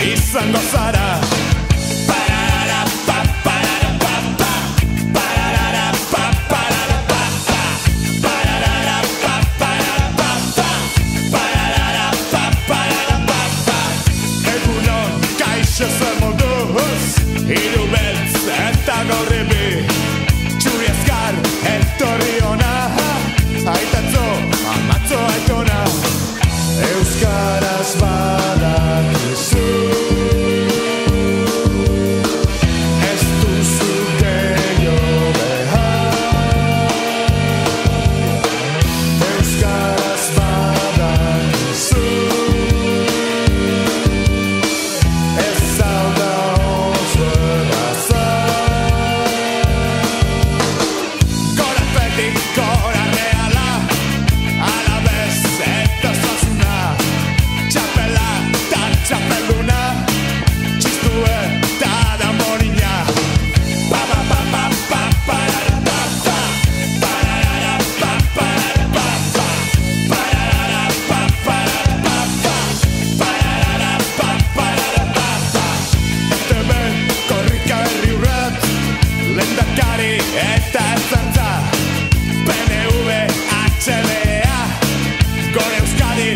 izango zara. Egunon, kaixo zer moduz, hiru beltz eta gorribi, txuri azkar etorri ona, aitatzo, amatzo aitona. Euskaraz badakizu, ez duzu gehiago behar. Euskaraz badakizu, ez zauda oso erraza. Gora athletic, gora Reala, alabez eta Osasuna, txapela eta txapelduna, txistu eta damorina. Pa pa pa pa pa parara pa pa, parara pa parara pa pa, parara pa parara pa pa, parara pa parara pa pa. ETB, korrika herri urrat, lehendakari eta ertzaintza, PNV, HBA, Gore Euskadi